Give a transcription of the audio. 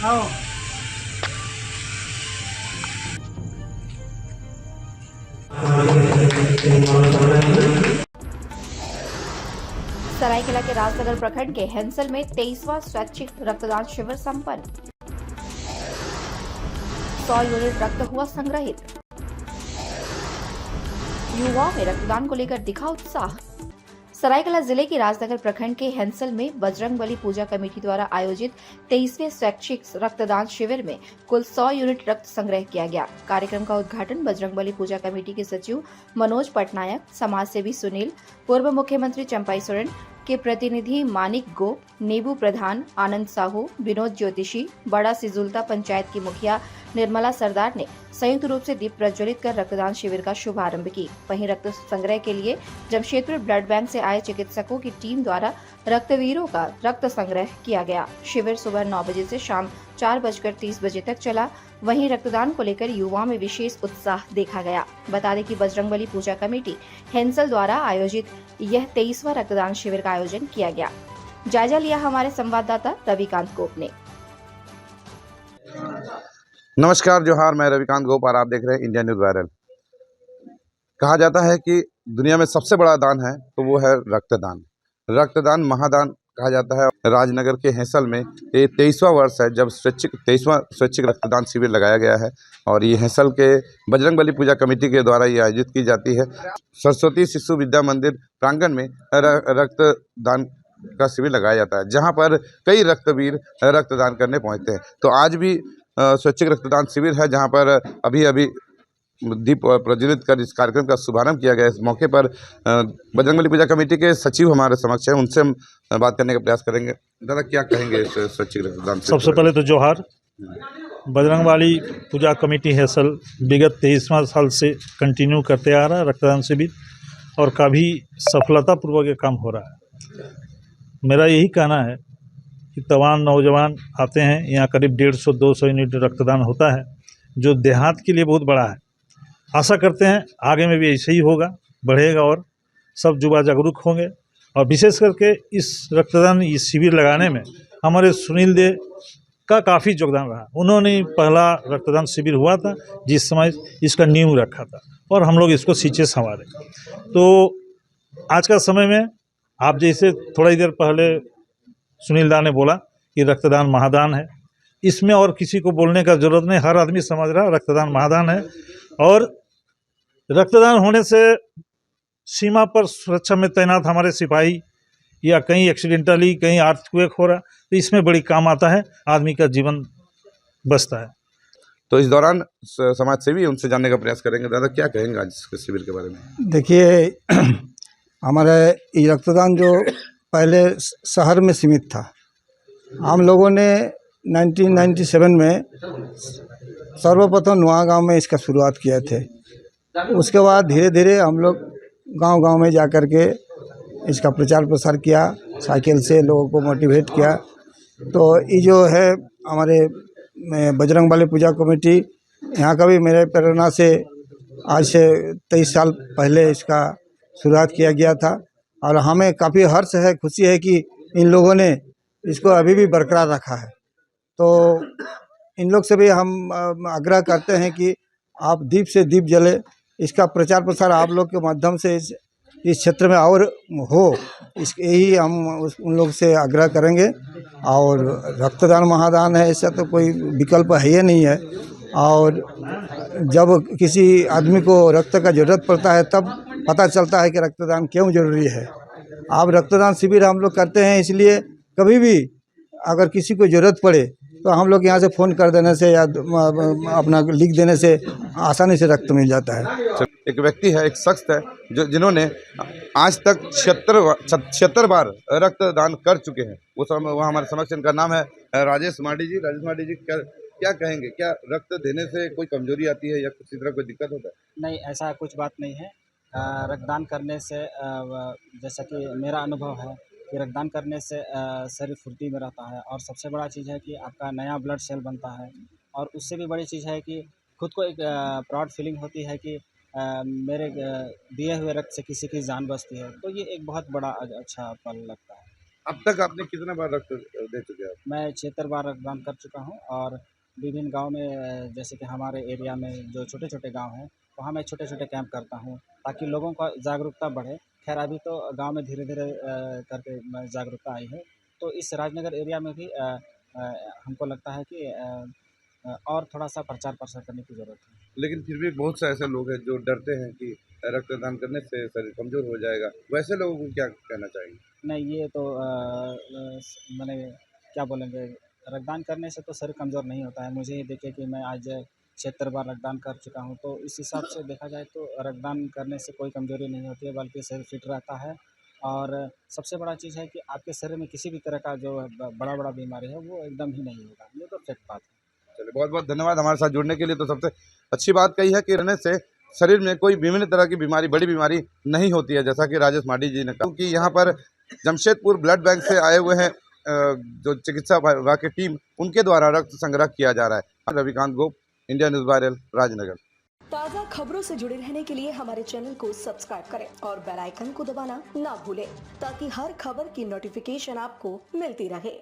सरायकेला के राजनगर प्रखंड के हेंसल में 23वां स्वैच्छिक रक्तदान शिविर संपन्न। 100 यूनिट रक्त हुआ संग्रहित। युवाओं में रक्तदान को लेकर दिखा उत्साह। सरायकेला जिले के राजनगर प्रखंड के हेंसल में बजरंगबली पूजा कमेटी द्वारा आयोजित 23वें स्वैच्छिक रक्तदान शिविर में कुल 100 यूनिट रक्त संग्रह किया गया। कार्यक्रम का उद्घाटन बजरंगबली पूजा कमेटी के सचिव मनोज पटनायक, समाजसेवी सुनील, पूर्व मुख्यमंत्री चंपाई सोरेन के प्रतिनिधि मानिक गोप, नेबू प्रधान, आनंद साहू, विनोद ज्योतिषी, बड़ा सिजुलता पंचायत की मुखिया निर्मला सरदार ने संयुक्त रूप से दीप प्रज्वलित कर रक्तदान शिविर का शुभारंभ की। वहीं रक्त संग्रह के लिए जमशेदपुर ब्लड बैंक से आए चिकित्सकों की टीम द्वारा रक्तवीरों का रक्त संग्रह किया गया। शिविर सुबह 9 बजे से शाम 4:30 बजे तक चला। वहीं रक्तदान को लेकर युवाओं में विशेष उत्साह देखा गया। बता दें कि बजरंगबली पूजा कमेटी हेंसल द्वारा आयोजित यह 23वां रक्तदान शिविर का आयोजन किया गया। जायजा लिया हमारे संवाददाता रविकांत गोप ने। नमस्कार, जोहार, मैं रविकांत गोप और आप देख रहे हैं इंडिया न्यूज़ वायरल। कहा जाता है कि दुनिया में सबसे बड़ा दान है तो वो है रक्तदान। रक्तदान महादान कहा जाता है। राजनगर के हेंसल में ये 23वां वर्ष है जब 23वां स्वैच्छिक रक्तदान शिविर लगाया गया है और ये हेंसल के बजरंगबली पूजा कमेटी के द्वारा ये आयोजित की जाती है। सरस्वती शिशु विद्या मंदिर प्रांगण में रक्तदान का शिविर लगाया जाता है, जहाँ पर कई रक्तवीर रक्तदान करने पहुँचते हैं। तो आज भी स्वैच्छिक रक्तदान शिविर है, जहाँ पर अभी दीप प्रज्वलित कर इस कार्यक्रम का शुभारंभ किया गया। इस मौके पर बजरंगबली पूजा कमेटी के सचिव हमारे समक्ष हैं, उनसे हम बात करने का प्रयास करेंगे। दादा, क्या कहेंगे इस स्वैच्छिक रक्तदान? सबसे पहले तो जोहार। बजरंगबली पूजा कमेटी हेंसल विगत 23वां साल से कंटिन्यू करते आ रहा है रक्तदान शिविर और काफ़ी सफलतापूर्वक ये काम हो रहा है। मेरा यही कहना है कि तमाम नौजवान आते हैं यहाँ, करीब 150-200 यूनिट रक्तदान होता है, जो देहात के लिए बहुत बड़ा है। आशा करते हैं आगे में भी ऐसे ही होगा, बढ़ेगा और सब युवा जागरूक होंगे। और विशेष करके इस रक्तदान इस शिविर लगाने में हमारे सुनील दे का काफ़ी योगदान रहा। उन्होंने पहला रक्तदान शिविर हुआ था जिस समय इसका नींव रखा था और हम लोग इसको सींचे संवारे। तो आज का समय में आप जैसे थोड़ा ही देर पहले सुनील दा ने बोला कि रक्तदान महादान है, इसमें और किसी को बोलने का जरूरत नहीं, हर आदमी समझ रहा रक्तदान महादान है। और रक्तदान होने से सीमा पर सुरक्षा में तैनात हमारे सिपाही या कहीं एक्सीडेंटली कहीं अर्थक्वेक हो रहा, तो इसमें बड़ी काम आता है, आदमी का जीवन बचता है। तो इस दौरान समाज सेवी उनसे जानने का प्रयास करेंगे। दादा, क्या कहेंगे आज के शिविर के बारे में? देखिए, हमारे ये रक्तदान जो पहले शहर में सीमित था, हम लोगों ने 1997 में सर्वप्रथम नुआगांव में इसका शुरुआत किए थे। उसके बाद धीरे धीरे हम लोग गांव-गांव में जा कर के इसका प्रचार प्रसार किया, साइकिल से लोगों को मोटिवेट किया। तो ये जो है हमारे बजरंगबली पूजा कमेटी, यहाँ का भी मेरे प्रेरणा से आज से 23 साल पहले इसका शुरुआत किया गया था और हमें काफ़ी हर्ष है, खुशी है कि इन लोगों ने इसको अभी भी बरकरार रखा है। तो इन लोग से भी हम आग्रह करते हैं कि आप दीप से दीप जले, इसका प्रचार प्रसार आप लोग के माध्यम से इस क्षेत्र में और हो, यही हम उन लोग से आग्रह करेंगे। और रक्तदान महादान है, ऐसा तो कोई विकल्प है ही नहीं है। और जब किसी आदमी को रक्त का ज़रूरत पड़ता है तब पता चलता है कि रक्तदान क्यों ज़रूरी है। आप रक्तदान शिविर हम लोग करते हैं, इसलिए कभी भी अगर किसी को ज़रूरत पड़े तो हम लोग यहाँ से फ़ोन कर देने से या अपना लिख देने से आसानी से रक्त मिल जाता है। एक व्यक्ति है, एक शख्स है जिन्होंने आज तक 76 बार रक्तदान कर चुके हैं। वो हमारे समक्ष, इनका नाम है राजेश मार्डी जी। राजेश मार्डी जी, क्या कहेंगे? क्या रक्त देने से कोई कमजोरी आती है या किसी तरह कोई दिक्कत होता है? नहीं, ऐसा कुछ बात नहीं है। रक्तदान करने से जैसा कि मेरा अनुभव है कि रक्तदान करने से शरीर फुर्ती में रहता है और सबसे बड़ा चीज़ है कि आपका नया ब्लड सेल बनता है। और उससे भी बड़ी चीज़ है कि खुद को एक प्राउड फीलिंग होती है कि मेरे दिए हुए रक्त से किसी की जान बचती है, तो ये एक बहुत बड़ा अच्छा पल लगता है। अब तक आपने कितना बार रक्त दे चुके हैं? मैं 76 बार रक्तदान कर चुका हूँ और विभिन्न गांव में जैसे कि हमारे एरिया में जो छोटे छोटे गांव हैं वहाँ मैं छोटे छोटे कैंप करता हूँ ताकि लोगों का जागरूकता बढ़े। खैर अभी तो गांव में धीरे धीरे करके जागरूकता आई है, तो इस राजनगर एरिया में भी हमको लगता है कि और थोड़ा सा प्रचार प्रसार करने की ज़रूरत है। लेकिन फिर भी बहुत से ऐसे लोग हैं जो डरते हैं कि रक्तदान करने से शरीर कमजोर हो जाएगा, वैसे लोगों को क्या कहना चाहेंगे? नहीं, ये तो मैंने क्या बोलेंगे, रक्तदान करने से तो शरीर कमज़ोर नहीं होता है। मुझे ही देखिए कि मैं आज 76 बार रक्तदान कर चुका हूँ, तो इस हिसाब से देखा जाए तो रक्तदान करने से कोई कमज़ोरी नहीं होती है, बल्कि शरीर फिट रहता है। और सबसे बड़ा चीज़ है कि आपके शरीर में किसी भी तरह का जो बड़ा बीमारी है वो एकदम ही नहीं होगा, ये तो फैक्ट बात है। चलिए, बहुत बहुत धन्यवाद हमारे साथ जुड़ने के लिए। तो सबसे अच्छी बात कही है कि रहने से शरीर में कोई विभिन्न तरह की बीमारी, बड़ी बीमारी नहीं होती है, जैसा कि राजेश माडी जी ने कहा। क्योंकि यहाँ पर जमशेदपुर ब्लड बैंक से आए हुए हैं जो चिकित्सा विभाग की टीम, उनके द्वारा रक्त संग्रह किया जा रहा है। रविकांत गोप, इंडिया न्यूज़ वायरल, राजनगर। ताज़ा खबरों से जुड़े रहने के लिए हमारे चैनल को सब्सक्राइब करें और बेल आइकन को दबाना ना भूलें ताकि हर खबर की नोटिफिकेशन आपको मिलती रहे।